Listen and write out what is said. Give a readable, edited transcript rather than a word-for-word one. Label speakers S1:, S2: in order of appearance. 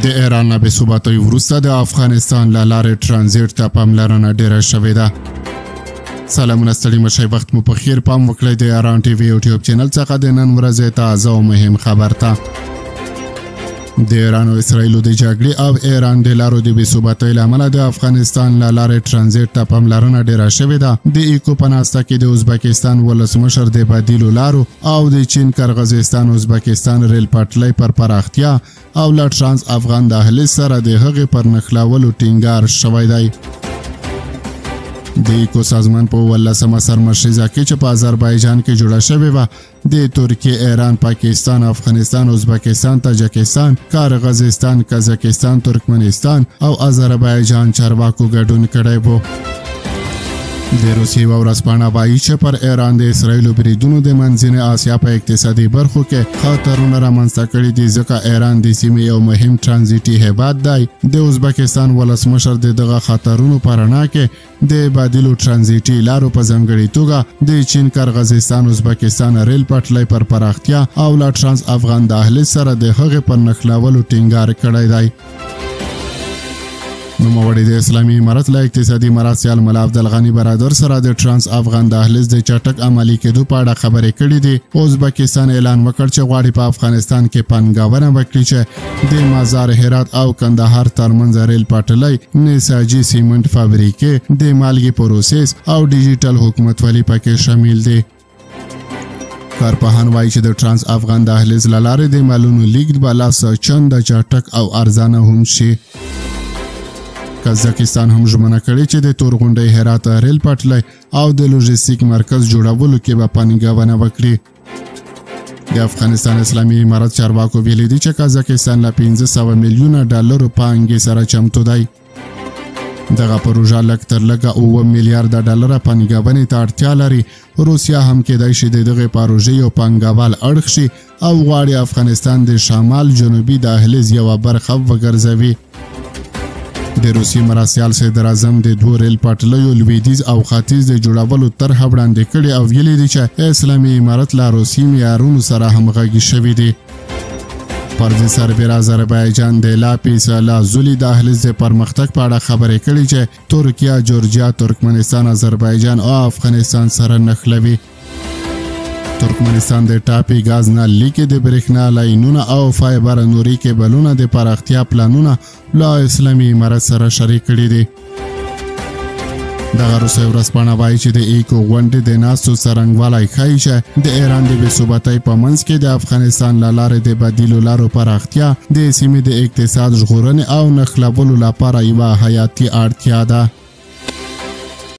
S1: د ایران نه بې ثباتۍ وروسته د افغانستان له لارې ټرانزیټ ته پاملرنه ډیره شوې ده. سلامونه ستړي مشئ، وخت مو په خیر. پام وکړئ د ایران ټي وي یوټیوب چینل څخه د نن ورځې تازه او مهم خبر ته. د ایران او اسرائیلو د جګړې او ایران د لارو د بې ثباتۍ له امله د افغانستان له لارې ټرانزیټ ته پاملرنه ډیره شوې ده. د ایکو په ناسته کې د ازبکستان ولسمشر د بدیلو لارو او د چین کرغزستان ازبکستان ریل پټلۍ پر پراختیا او له ټرانس افغان دهلیز سره د هغې پر نښلولو ټینګار شوی دی. د ایکو سازمان په 18مه سرمشریزه کې چې په آذربایجان کې جوړه شوې وه، د ترکیې، ایران، پاکستان، افغانستان، ازبکستان، تاجکستان، کرغزستان، قزاقستان، ترکمنستان او آذربایجان چارواکو ګډون کړی و. د روسیې ورځپاڼه وایي چې پر ایران د اسرائیلو بریدونو د منځنۍ اسیا په اقتصادي برخو کې خطرونه رامنځته کړي دي، ځکه ایران د سیمې یو مهم ټرانزیټي هیواد دی. د ازبکستان ولسمشر د دغه خطرونو په رڼا کې د بدیلو ټرانزیټي لارو په ځانګړې توګه د چین کرغزستان ازبکستان ریل پټلۍ پر پراختیا او له ټرانس افغان دهلیز سره د هغې پر نښلولو ټینګار کړی دی. نوموړي د اسلامي امارت له اقتصادي مرستیال ملا عبدالغني برادر سره د ټرانس افغان دهلیز د چټک عملي کېدو په اړه خبرې کړې دي. ازبکستان اعلان وکړ چې غواړي په افغانستان کې پانګونه وکړي چې د مزار هرات او کندهار ترمنځ ریل پټلۍ، نساجي سیمنټ فابریکې، د مالګې پروسس او ډیجیټل حکومتولي پکې شامل دي. کارپوهان وایي چې د ټرانس افغان دهلیز له لارې د مالونو لیږد به لا څه چنده چټک او ارزانه هم شي. قزاقستان هم ژمنه کړې چې د تورغونډۍ هرات ریل پټلۍ او د لوژستیک مرکز جوړولو کې به پانګونه وکړي. د افغانستان اسلامي امارت چارواکو ویلي دي چې قزاقستان له 500 میلیونه ډالرو پانګې سره چمتو دی. دغه پروژه لږ تر لږه 9 میلیارډ ډالره پانګونې ته اړتیا لري. روسیا هم کېدای شي د دغې پروژې یو پانګوال اړخ شي او غواړي افغانستان د شمال جنوبي دهلیز یوه برخه وګرځوي. د روسي مرستیال صدر اعظم د 2 ریل پټلیو لویدیځ او ختیځ د جوړولو طرحه وړاندې کړې او ویلي دي چې اسلامي امارت له روسي معیارونو سره همغږي شوي دي. پر دې سربېره آذربایجان د لاپیس لازولي دهلیز د پرمختګ په اړه خبرې کړي چې ترکیه، جورجیا، ترکمنستان، آذربایجان او افغانستان سره نښلوي. ترکمنستان د ټاپي غاز نه لیکې د برېښنا لاینونه او فایبر نوري کیبلونه د پراختیا پلانونه له اسلامي امارت سره شریک کړي دي. دغه روسي ورځپاڼه وایي چې د ایکو غونډې د ناستو څرنګوالی ښایي چې د ایران د بې ثباتۍ په منځ کې د افغانستان له لارې د بدیلو لارو پراختیا د سیمې د اقتصاد ژغورنې او نښلولو لپاره یوه حیاتي اړتیا ده.